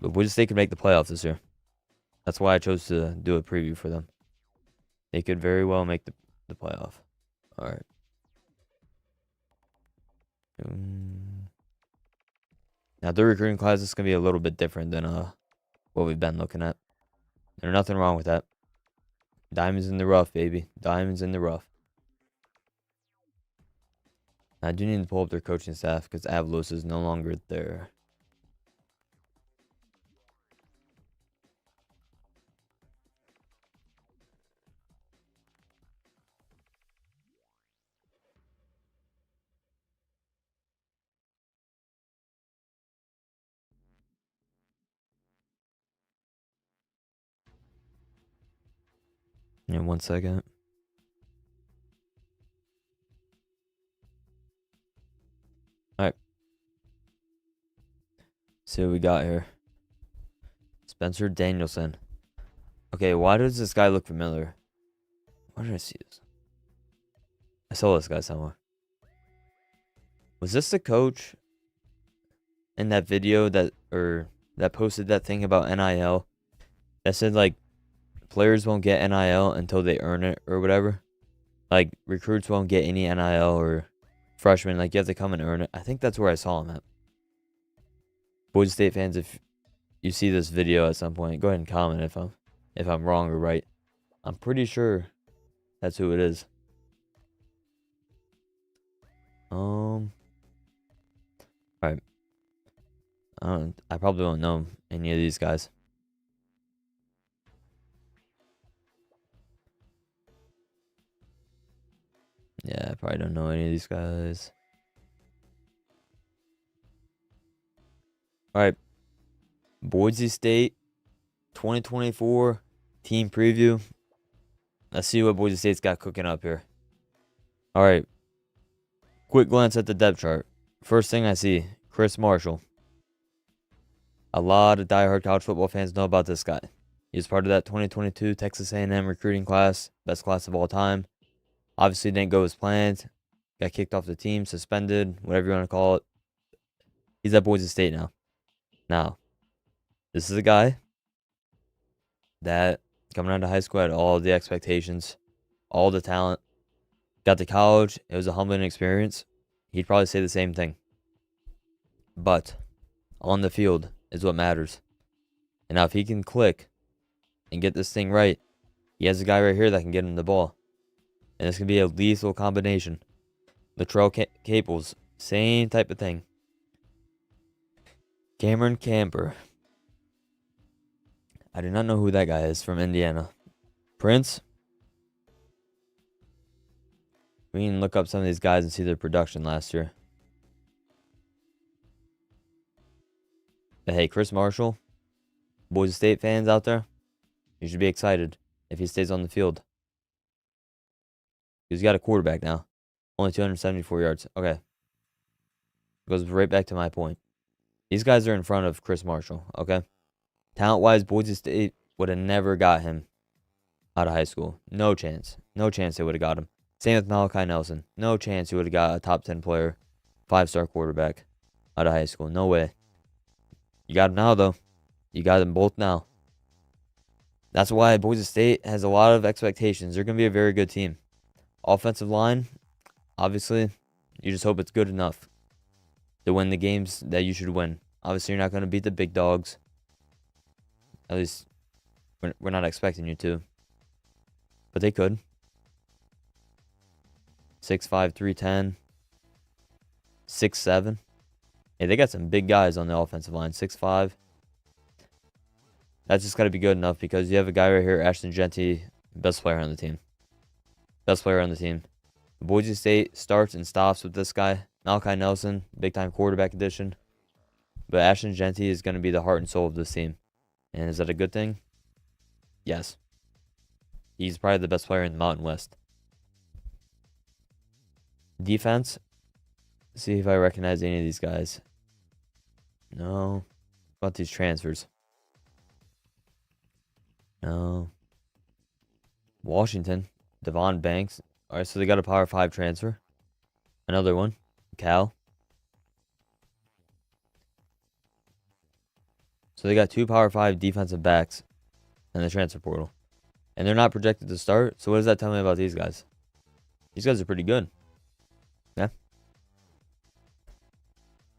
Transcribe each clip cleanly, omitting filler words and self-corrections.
But Boise State could make the playoffs this year. That's why I chose to do a preview for them. They could very well make the playoff. All right. Now, their recruiting class is going to be a little bit different than what we've been looking at. There's nothing wrong with that. Diamonds in the rough, baby. Diamonds in the rough. I do need to pull up their coaching staff because Avalos is no longer there. Yeah, 1 second. All right. See what we got here. Spencer Danielson. Okay, why does this guy look familiar? Where did I see this? I saw this guy somewhere. Was this the coach in that video that posted that thing about NIL that said like players won't get NIL until they earn it or whatever? Like recruits won't get any NIL or freshmen, like you have to come and earn it. I think that's where I saw him at. Boise State fans, if you see this video at some point, go ahead and comment if I'm wrong or right. I'm pretty sure that's who it is. All right. I probably won't know any of these guys. Yeah, I probably don't know any of these guys. All right. Boise State 2024 team preview. Let's see what Boise State's got cooking up here. All right. Quick glance at the depth chart. First thing I see, Chris Marshall. A lot of diehard college football fans know about this guy. He was part of that 2022 Texas A&M recruiting class, best class of all time. Obviously didn't go as planned. Got kicked off the team, suspended, whatever you want to call it. He's at Boise State now. Now, this is a guy that coming out of high school had all the expectations, all the talent. Got to college, it was a humbling experience. He'd probably say the same thing. But on the field is what matters. And now if he can click and get this thing right, he has a guy right here that can get him the ball. And this can be a lethal combination. Latrell Caples, same type of thing. Cameron Camper. I do not know who that guy is from Indiana. Prince. We can look up some of these guys and see their production last year. But hey, Chris Marshall, Boise State fans out there, you should be excited if he stays on the field. He's got a quarterback now. Only 274 yards. Okay. Goes right back to my point. These guys are in front of Chris Marshall, okay? Talent-wise, Boise State would have never got him out of high school. No chance. No chance they would have got him. Same with Malachi Nelson. No chance he would have got a top 10 player, 5-star quarterback out of high school. No way. You got him now, though. You got them both now. That's why Boise State has a lot of expectations. They're going to be a very good team. Offensive line, obviously, you just hope it's good enough to win the games that you should win. Obviously, you're not going to beat the big dogs. At least, we're not expecting you to. But they could. 6'5", 310. 6'7". Hey, they got some big guys on the offensive line. 6'5". That's just got to be good enough because you have a guy right here, Ashton Jeanty, best player on the team. Best player on the team. Boise State starts and stops with this guy. Malachi Nelson, big-time quarterback addition. But Ashton Jeanty is going to be the heart and soul of this team. And is that a good thing? Yes. He's probably the best player in the Mountain West. Defense. See if I recognize any of these guys. No. What about these transfers? No. Washington. Devon Banks. All right, so they got a Power 5 transfer. Another one. Cal. So they got 2 Power 5 defensive backs in the transfer portal. And they're not projected to start. So what does that tell me about these guys? These guys are pretty good. Yeah.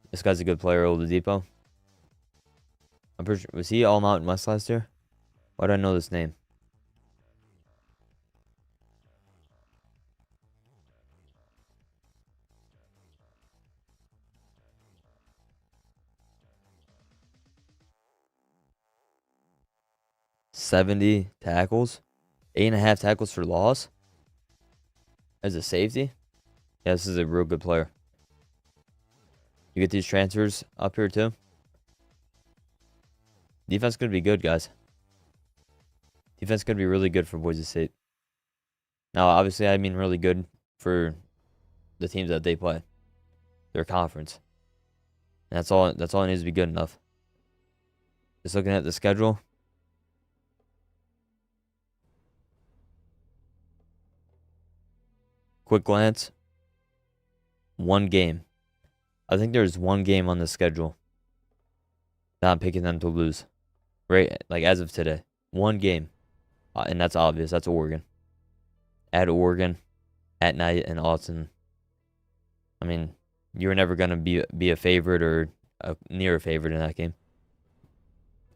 This guy's a good player, Oladipo. I'm pretty sure, was he all Mountain West last year? Why do I know this name? $70 tackles, 8.5 tackles for loss as a safety. Yeah, this is a real good player. You get these transfers up here too. Defense could be good, guys. Defense could be really good for Boise State. Now, obviously, I mean really good for the teams that they play, their conference. And that's all. That's all it needs to be good enough. Just looking at the schedule. Quick glance. One game. I think there's one game on the schedule that I'm picking them to lose. Right? Like as of today. One game. And that's obvious. That's Oregon. At Oregon. At night in Austin. I mean, you're never going to be a favorite or near a favorite in that game.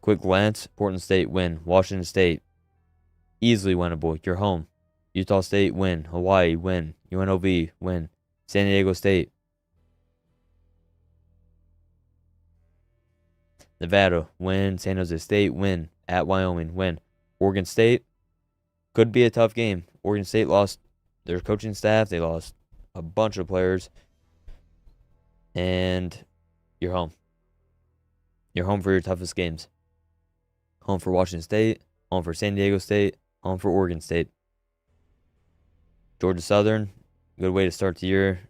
Quick glance. Portland State win. Washington State. Easily winnable. You're home. Utah State win. Hawaii win. UNLV win. San Diego State. Nevada win. San Jose State win. At Wyoming win. Oregon State could be a tough game. Oregon State lost their coaching staff. They lost a bunch of players. And you're home. You're home for your toughest games. Home for Washington State. Home for San Diego State. Home for Oregon State. Georgia Southern, good way to start the year.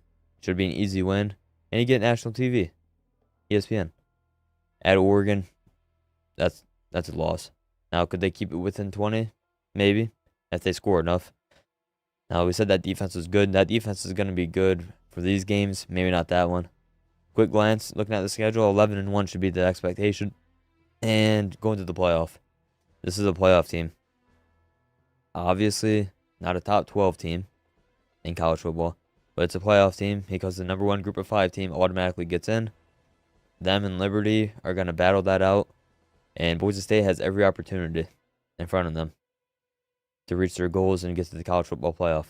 Should be an easy win. And you get national TV. ESPN. At Oregon, that's a loss. Now, could they keep it within 20? Maybe, if they score enough. Now, we said that defense was good. That defense is going to be good for these games. Maybe not that one. Quick glance, looking at the schedule, 11-1 should be the expectation. And going to the playoff. This is a playoff team. Obviously, not a top 12 team in college football, but it's a playoff team because the number 1 group of 5 team automatically gets in. Them and Liberty are going to battle that out, and Boise State has every opportunity in front of them to reach their goals and get to the college football playoff.